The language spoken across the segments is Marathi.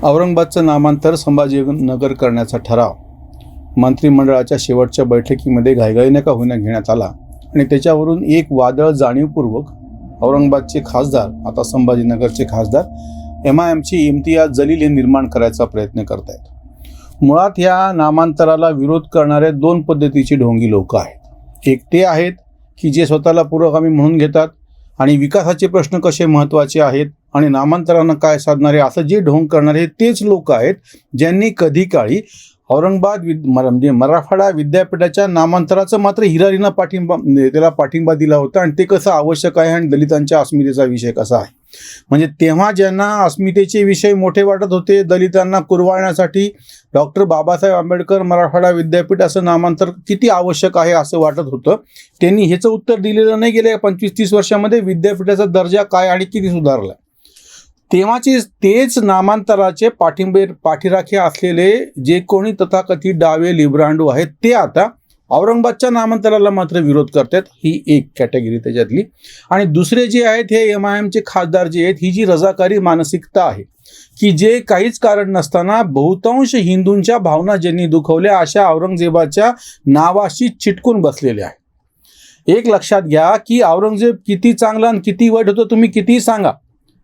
औरंगाबादचं नामांतर संभाजीनगर करण्याचा ठराव मंत्रिमंडळाच्या शेवटच्या बैठकीमध्ये घाईघाईने का होईना घेण्यात आला आणि त्याच्यावरून एक वादळ जाणीवपूर्वक औरंगाबादचे खासदार, आता संभाजीनगरचे खासदार MIMचे इम्तियाज जलील हे निर्माण करायचा प्रयत्न करत आहेत। मुळात या नामांतराला विरोध करणारे दोन पद्धतीचे ढोंगी लोक आहेत। एक ते आहेत की जे स्वतःला पुरोगामी म्हणून घेतात आणि विकासाचे प्रश्न कसे महत्त्वाचे आहेत आणि नामांतरानं काय साधणारे असं जे ढोंग करणारे तेच लोक आहेत ज्यांनी कधी काळी औरंगाबाद म्हणजे मराठवाडा विद्यापीठाच्या नामांतराचं मात्र हिरारीनं पाठिंबा दिला होता आणि ते कसं आवश्यक आहे आणि दलितांच्या अस्मितेचा विषय कसा आहे। म्हणजे तेव्हा ज्यांना अस्मितेचे विषय मोठे वाटत होते, दलितांना कुरवाळण्यासाठी डॉक्टर बाबासाहेब आंबेडकर मराठवाडा विद्यापीठ असं नामांतर किती आवश्यक आहे असं वाटत होतं, त्यांनी ह्याचं उत्तर दिलेलं नाही गेल्या 25-30 वर्षामध्ये विद्यापीठाचा दर्जा काय आणि किती सुधारला। तेव्हाचे तेच नामांतराचे पाठीराखे असलेले जे कोणी तथाकथित डावे लिब्रांडू आहेत ते आता औरंगाबादच्या नामांतराला मात्र विरोध करतात। ही एक कॅटेगरी त्याच्यातली। आणि दुसरे जे आहेत हे MIMचे खासदार जे आहेत, ही जी रजाकारी मानसिकता आहे की जे काहीच कारण नसताना बहुतांश हिंदूंच्या भावना ज्यांनी दुखवल्या अशा औरंगजेबाच्या नावाशी चिटकून बसलेले आहे। एक लक्षात घ्या की औरंगजेब किती चांगला आणि किती वाईट होतं तुम्ही कितीही सांगा,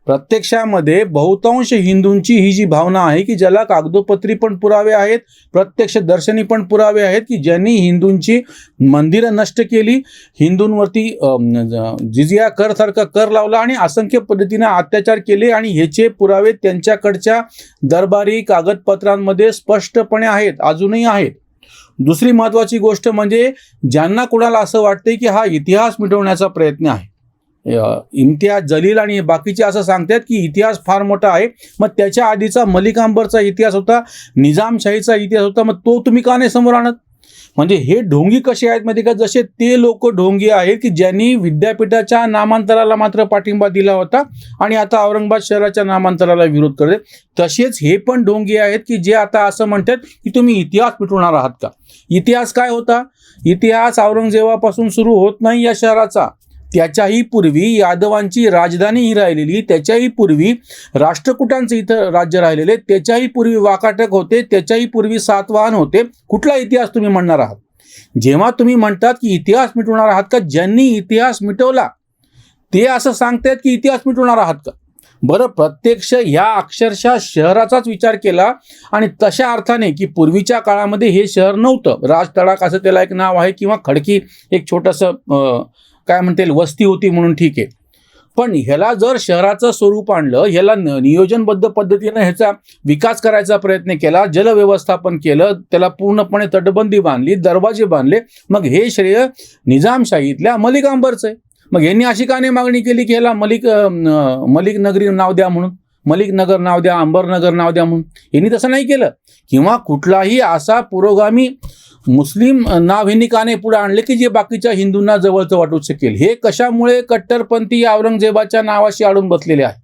प्रत्यक्षामध्ये बहुतांश हिंदूंची ही जी भावना आहे की ज्याला कागदोपत्री पण पुरावे आहेत, प्रत्यक्ष दर्शनी पण पुरावे आहेत की ज्यांनी हिंदूंची मंदिरं नष्ट केली, हिंदूंवरती जिजिया करसारखा कर लावला आणि असंख्य पद्धतीने अत्याचार केले आणि ह्याचे पुरावे त्यांच्याकडच्या दरबारी कागदपत्रांमध्ये स्पष्टपणे आहेत, अजूनही आहेत। दुसरी महत्त्वाची गोष्ट म्हणजे ज्यांना कोणाला असं वाटतंय की हा इतिहास मिटवण्याचा प्रयत्न आहे, इम्तियाज जलील आणि बाकीचे असं सांगतात की इतिहास फार मोठा आहे, मग त्याच्या आधीचा मलिक अंबरचा इतिहास होता, निजामशाहीचा इतिहास होता, मग तो तुम्ही का नाही समोर आणत। म्हणजे हे ढोंगी कसे आहेत माहिती का, जसे ते लोक ढोंगी आहेत की ज्यांनी विद्यापीठाच्या नामांतराला मात्र पाठिंबा दिला होता आणि आता औरंगाबाद शहराच्या नामांतराला विरोध करते, तसेच हे पण ढोंगी आहेत की जे आता असं म्हणतात की तुम्ही इतिहास मिटवणार आहात का। इतिहास काय होता? इतिहास औरंगजेबापासून सुरू होत नाही या शहराचा, त्याच्याही पूर्वी यादवांची राजधानी ही राहिलेली, त्याच्याही पूर्वी राष्ट्रकुटांचं इथं राज्य राहिलेले, त्याच्याही पूर्वी वाकाटक होते, त्याच्याही पूर्वी सातवाहन होते। कुठला इतिहास तुम्ही म्हणणार आहात? जेव्हा तुम्ही म्हणतात की इतिहास मिटवणार आहात का, ज्यांनी इतिहास मिटवला ते असं सांगतात की इतिहास मिटवणार आहात का? बरं, प्रत्यक्ष ह्या अक्षरशः शहराचाच विचार केला आणि तशा अर्थाने की पूर्वीच्या काळामध्ये हे शहर नव्हतं, राज तडाख असं त्याला एक नाव आहे, किंवा खडकी एक छोटंसं काय म्हणता येईल वस्ती होती म्हणून ठीक आहे, पण ह्याला जर शहराचं स्वरूप आणलं, ह्याला नियोजनबद्ध पद्धतीनं ह्याचा विकास करायचा प्रयत्न केला, जलव्यवस्थापन केलं, त्याला पूर्णपणे तटबंदी बांधली, दरवाजे बांधले, मग हे श्रेय निजामशाहीतल्या मलिक अंबरचं आहे। मग यांनी अशी का नाही मागणी केली की ह्याला मलिक नगरी नाव द्या म्हणून, मलिक नगर नाव द्या, अंबरनगर नाव द्या म्हणून? यांनी तसं नाही केलं। किंवा कुठलाही असा पुरोगामी मुस्लिम नाव ह्यांनी का नाही पुढे आणले की जे बाकीच्या हिंदूंना जवळचं वाटू शकेल? हे कशामुळे कट्टरपंथी औरंगजेबाच्या नावाशी अडून बसलेले आहे।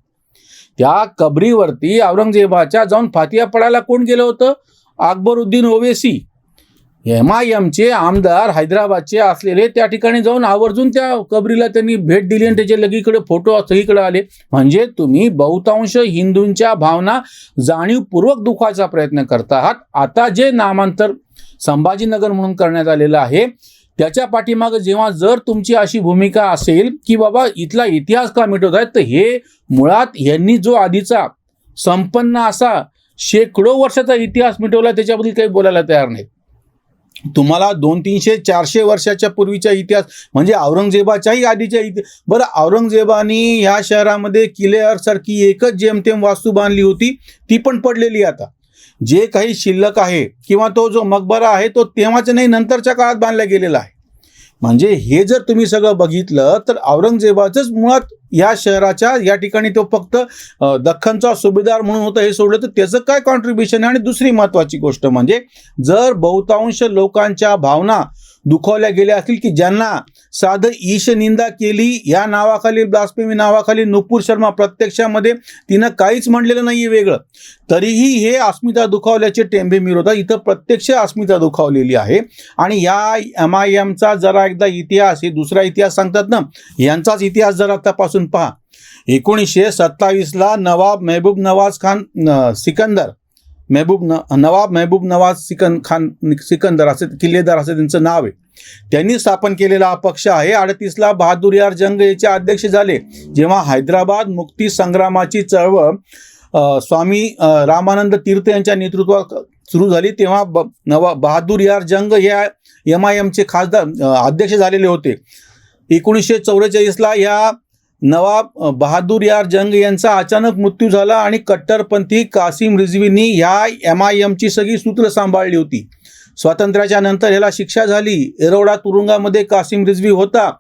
त्या कबरीवरती औरंगजेबाच्या जाऊन फातिया पडायला कोण गेलं होतं? अकबरुद्दीन ओवेसी, MIMचे आमदार हैदराबादचे असलेले, त्या ठिकाणी जाऊन आवर्जून त्या कबरीला त्यांनी भेट दिली आणि त्याचे लगीकडे फोटो सगळीकडे आले। म्हणजे तुम्ही बहुतांश हिंदूंच्या भावना जाणीवपूर्वक दुखाचा प्रयत्न करत आहात। आता जे नामांतर संभाजीनगर म्हणून करण्यात आलेलं आहे त्याच्या पाठीमागे जेव्हा जर तुमची अशी भूमिका असेल की बाबा इथला इतिहास का मिटवत आहेत, तर हे मुळात यांनी जो आधीचा संपन्न असा शेकडो वर्षाचा इतिहास मिटवला त्याच्याबद्दल काही बोलायला तयार नाहीत। तुम्हाला 200-300-400 वर्षाच्या पूर्वीचा इतिहास म्हणजे औरंगजेबाच्याही आधीच्या बरं, औरंगजेबानी ह्या शहरामध्ये किल्लेसारखी एकच जेमतेम वास्तू बांधली होती, ती पण पडलेली आता। जे काही शिल्लक आहे किंवा तो जो मकबरा आहे तो तेव्हाच नाही, नंतरच्या काळात बांधला गेलेला आहे। म्हणजे हे जर तुम्ही सगळं बघितलं तर औरंगजेबाचंच मुळात या शहराच्या या ठिकाणी तो फक्त दख्खनचा सुभेदार म्हणून होता हे सोडलं तर त्याचं काय कॉन्ट्रीब्युशन आहे। आणि दुसरी महत्त्वाची गोष्ट म्हणजे जर बहुतांश लोकांच्या भावना दुखावल्या गेल्या असतील, की ज्यांना साधं ईश निंदा केली या नावाखाली, ब्लास्फेमी नावाखाली नुपूर शर्मा प्रत्यक्षामध्ये तिनं काहीच म्हणलेलं नाही आहे वेगळं, तरीही हे अस्मिता दुखावल्याचे टेंबे मिरवतात. इथं प्रत्यक्ष अस्मिता दुखावलेली आहे. आणि या MIMचा जरा एकदा इतिहास, हे दुसरा इतिहास सांगतात ना, यांचाच इतिहास जरा तपासून पहा. 1927ला नवाब महबूब नवाज सिकंदर असे किल्लेदार असं त्यांचं नाव आहे, त्यांनी स्थापन केलेला हा पक्ष आहे. 38ला बहादूर यार जंग याचे अध्यक्ष झाले. जेव्हा हैदराबाद मुक्ती संग्रामाची चळवळ स्वामी रामानंद तीर्थ यांच्या नेतृत्वात सुरू झाली, तेव्हा बहादूर यार जंग या MIMचे खासदार अध्यक्ष झालेले होते. 1944ला या नवाब बहादूर यार जंग यांचा अचानक मृत्यू झाला आणि कट्टरपंथी कासिम रिझवींनी ह्या MIMची सगळी सूत्र सांभाळली होती. स्वातंत्र्याच्या नंतर याला शिक्षा झाली. एरोडा तुरुंगामध्ये कासिम रिझवी होता.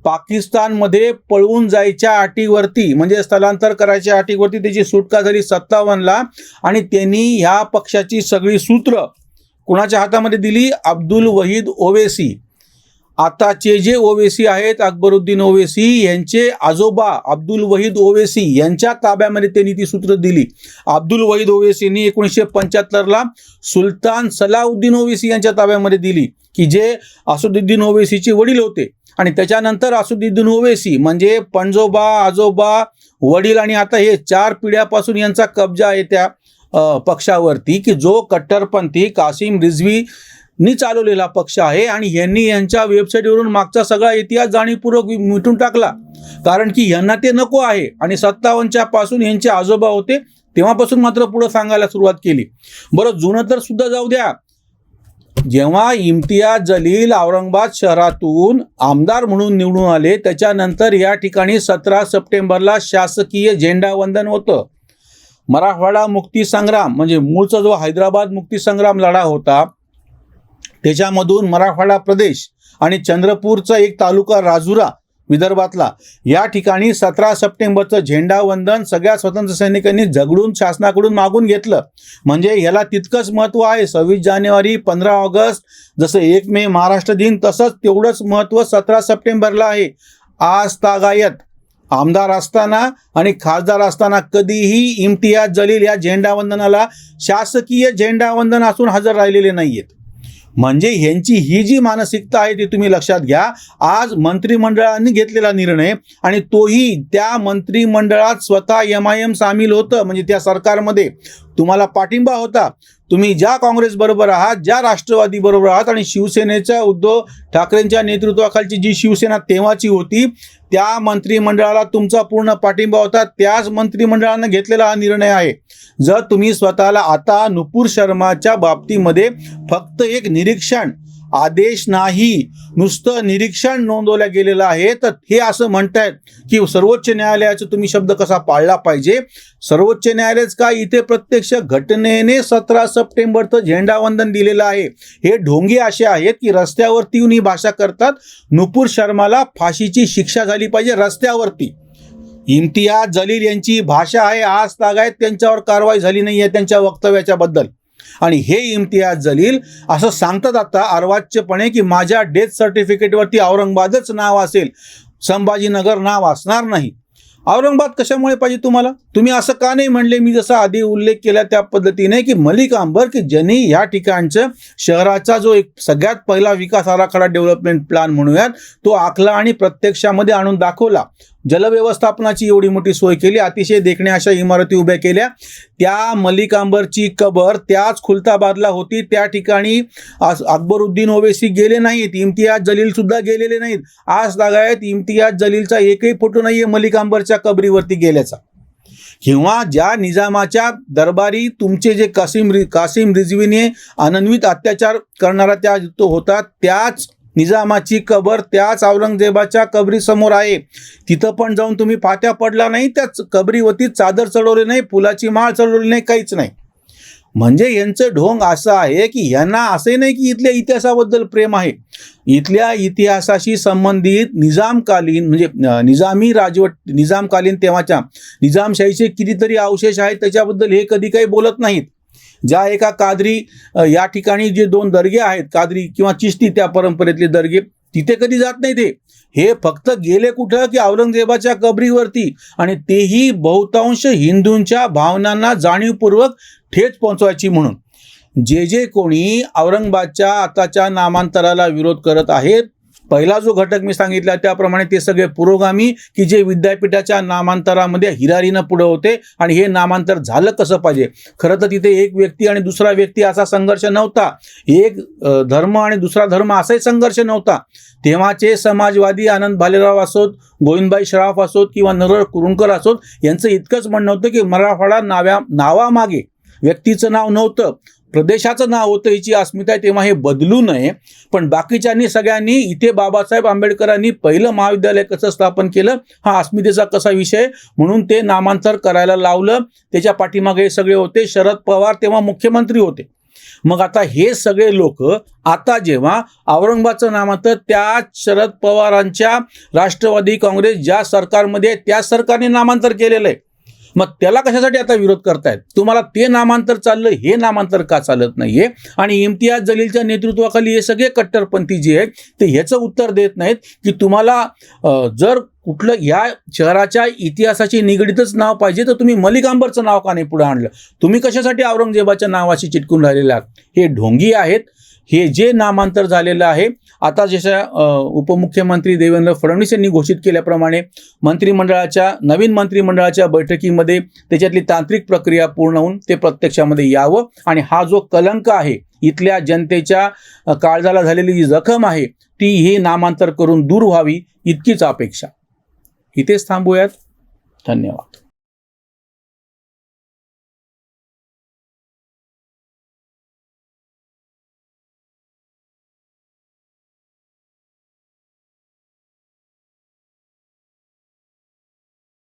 पाकिस्तानमध्ये पळून जायच्या अटीवरती, म्हणजे स्थलांतर करायच्या अटीवरती त्याची सुटका झाली 57ला. आणि त्यांनी ह्या पक्षाची सगळी सूत्र कुणाच्या हातामध्ये दिली? अब्दुल वहीद ओवेसी. आताचे जे ओवेसी आहेत, अकबरुद्दीन ओवेसी यांचे आजोबा अब्दुल वहीद ओवेसी यांच्या ताब्यामध्ये त्यांनी ती सूत्र दिली. अब्दुल वहीद ओवेसींनी 1975ला सुलतान सलाउद्दीन ओवेसी यांच्या ताब्यामध्ये दिली, की जे असदुद्दीन ओवेसीचे वडील होते. आणि त्याच्यानंतर असदुद्दीन ओवेसी म्हणजे पणजोबा, आजोबा, वडील आणि आता हे 4 पिढ्यापासून यांचा कब्जा आहे त्या पक्षावरती, की जो कट्टरपंथी कासिम रिझवीनी चालवलेला पक्ष आहे. आणि यांनी यांच्या वेबसाईटवरून मागचा सगळा इतिहास जाणीवपूर्वक मिटून टाकला, कारण की यांना ते नको आहे. आणि 57च्या पासून यांचे आजोबा होते तेव्हापासून मात्र पुढे सांगायला सुरुवात केली. बरं, जुनं तर सुद्धा जाऊ द्या. जेव्हा इम्तियाज जलील औरंगाबाद शहरातून आमदार म्हणून निवडून आले, त्याच्यानंतर या ठिकाणी 17 सप्टेंबरला शासकीय झेंडावंदन होतं. मराठवाडा मुक्ती संग्राम म्हणजे मूळचा जो हैदराबाद मुक्ती संग्राम लढा होता, त्याच्यामधून मराठवाडा प्रदेश आणि चंद्रपूरचा एक तालुका राजुरा विदर्भातला, या ठिकाणी 17 सप्टेंबरचं झेंडावंदन सगळ्या स्वातंत्र्य सैनिकांनी झगडून शासनाकडून मागून घेतलं. म्हणजे याला तितकंच महत्त्व आहे. 26 जानेवारी, 15 ऑगस्ट, जसं 1 मे महाराष्ट्र दिन, तसंच तेवढंच महत्त्व 17 सप्टेंबरला आहे. आज तागायत आमदार असताना आणि खासदार असताना कधीही इम्तियाज जलील या झेंडावंदनाला शासकीय झेंडावंदन असून हजर राहिलेले नाहीयेत. म्हणजे ह्यांची ही जी मानसिकता आहे ती तुम्ही लक्षात घ्या. आज मंत्रिमंडळाने घेतलेला निर्णय, आणि तोही त्या मंत्रिमंडळात स्वतः MIM सामील होतं, म्हणजे त्या सरकारमध्ये तुम्हाला पाठिंबा होता. तुम्ही ज्या काँग्रेस बरोबर आहात, ज्या राष्ट्रवादी बरोबर आहात, आणि शिवसेनेच्या उद्धव ठाकरेंच्या नेतृत्वाखालची जी शिवसेना तेव्हाची होती, त्या मंत्रिमंडळाला तुमचा पूर्ण पाठिंबा होता. त्याच मंत्रिमंडळानं घेतलेला हा निर्णय आहे. जर तुम्ही स्वतःला आता नुपूर शर्माच्या बाबतीमध्ये फक्त एक निरीक्षण आदेश नाही, नुसतं निरीक्षण नोंदवल्या गेलेलं आहे, तर हे असं म्हणतायत की सर्वोच्च न्यायालयाचा तुम्ही शब्द कसा पाळला पाहिजे. सर्वोच्च न्यायालयच का, इथे प्रत्यक्ष घटनेने 17 सप्टेंबरचं झेंडावंदन दिलेलं आहे. हे ढोंगे असे आहेत की रस्त्यावरती येऊन ही भाषा करतात. नुपूर शर्माला फाशीची शिक्षा झाली पाहिजे रस्त्यावरती. इम्तियाज जलील यांची भाषा आहे, आज तागायत त्यांच्यावर कारवाई झाली नाही आहे त्यांच्या वक्तव्याच्या बद्दल. आणि हे इम्तियाज जलील असं सांगतात आता अर्वाच्यपणे की माझ्या डेथ सर्टिफिकेटवरती औरंगाबादच नाव असेल, संभाजीनगर नाव असणार नाही. औरंगाबाद कशामुळे पाहिजे तुम्हाला? तुम्ही असं का नाही म्हणले? मी जसा आधी उल्लेख केला त्या पद्धतीने की मलिक अंबर, की ज्यांनी या ठिकाणचं शहराचा जो एक सगळ्यात पहिला विकास आराखडा डेव्हलपमेंट प्लॅन म्हणूयात तो आखला आणि प्रत्यक्षामध्ये आणून दाखवला. जलव्यवस्थापनाची एवढी मोठी सोय केली, अतिशय देखण्या अशा इमारती उभ्या केल्या. त्या मलिक अंबरची कबर त्याच खुलताबादला होती. त्या ठिकाणी अकबरुद्दीन ओवेसी गेले नाहीत, इम्तियाज जलील सुद्धा गेलेले नाहीत. आज तागायत इम्तियाज जलीलचा एकही फोटो नाहीये मलिक अंबरच्या कबरीवरती गेल्याचा. किंवा ज्या निजामाच्या दरबारी तुमचे जे कासिम रिझवीने अनन्वित अत्याचार करणारा त्या तो होता, त्याच निजामाची कबर त्याच औरंगजेबाच्या कबरीसमोर आहे. तिथं पण जाऊन तुम्ही पाट्या पडला नाही, त्याच कबरीवरती चादर चढवली नाही, फुलाची माळ चढवली नाही, काहीच नाही. म्हणजे यांचं ढोंग असं आहे की यांना असंही नाही की इथल्या इतिहासाबद्दल प्रेम आहे. इथल्या इतिहासाशी संबंधित निजामकालीन म्हणजे निजामी राजवट, निजामकालीन तेव्हाच्या निजामशाहीचे कितीतरी अवशेष आहेत, त्याच्याबद्दल हे कधी काही बोलत नाहीत. ज्या एका कादरी या ठिकाणी जे 2 दर्गे आहेत, कादरी किंवा चिश्ती त्या परंपरेतले दर्गे, तिथे कधी जात नाही ते. हे फक्त गेले कुठं की औरंगजेबाच्या कबरीवरती, आणि तेही बहुतांश हिंदूंच्या भावनांना जाणीवपूर्वक ठेच पोहोचवायची म्हणून. जे कोणी औरंगाबादच्या आताच्या नामांतराला विरोध करत आहेत, पहिला जो घटक मी सांगितला त्याप्रमाणे ते सगळे पुरोगामी की जे विद्यापीठाच्या नामांतरामध्ये हिरारीनं पुढे होते. आणि हे नामांतर झालं कसं पाहिजे. खरं तर तिथे एक व्यक्ती आणि दुसरा व्यक्ती असा संघर्ष नव्हता, एक धर्म आणि दुसरा धर्म असाही संघर्ष नव्हता. तेव्हाचे समाजवादी आनंद भालेराव असोत, गोविंदभाई श्राफ असोत किंवा नरहर कुरुंकर असोत, यांचं इतकंच म्हणणं होतं की मराठवाडा नावामागे व्यक्तीचं नाव नव्हतं, प्रदेशाचं नाव होतं, हिची अस्मिता आहे, तेव्हा हे बदलू नये. पण बाकीच्यांनी सगळ्यांनी इथे बाबासाहेब आंबेडकरांनी पहिलं महाविद्यालय कसं स्थापन केलं हा अस्मितेचा कसा विषय म्हणून ते नामांतर करायला लावलं. त्याच्या पाठीमागे हे सगळे होते. शरद पवार तेव्हा मुख्यमंत्री होते. मग आता हे सगळे लोक आता जेव्हा औरंगाबादचं नामांतर त्या शरद पवारांच्या राष्ट्रवादी काँग्रेस ज्या सरकारमध्ये त्या सरकारने नामांतर केलेलं आहे, मग त्याला कशासाठी आता विरोध करतायत. तुम्हाला ते नामांतर चाललं, हे नामांतर का चालत नाहीये. आणि इम्तियाज जलीलच्या नेतृत्वाखाली हे सगळे कट्टरपंथी जे आहेत ते ह्याचं उत्तर देत नाहीत की तुम्हाला जर कुठलं या शहराच्या इतिहासाची निगडीतच नाव पाहिजे तर तुम्ही मलिक अंबरचं नाव का नाही पुढे आणलं. तुम्ही कशासाठी औरंगजेबाच्या नावाशी चिटकून राहिलेले आहात. हे ढोंगी आहेत. हे जे नामांतर झालेलं आहे, आता जशा उपमुख्यमंत्री देवेंद्र फडणवीस यांनी घोषित केल्याप्रमाणे नवीन मंत्रिमंडळाच्या बैठकीमध्ये त्याच्यातली तांत्रिक प्रक्रिया पूर्ण होऊन ते प्रत्यक्षामध्ये यावं. आणि हा जो कलंक आहे, इथल्या जनतेच्या काळजाला झालेली जी जखम आहे, ती हे नामांतर करून दूर व्हावी इतकीच अपेक्षा. इथेच थांबूयात. धन्यवाद.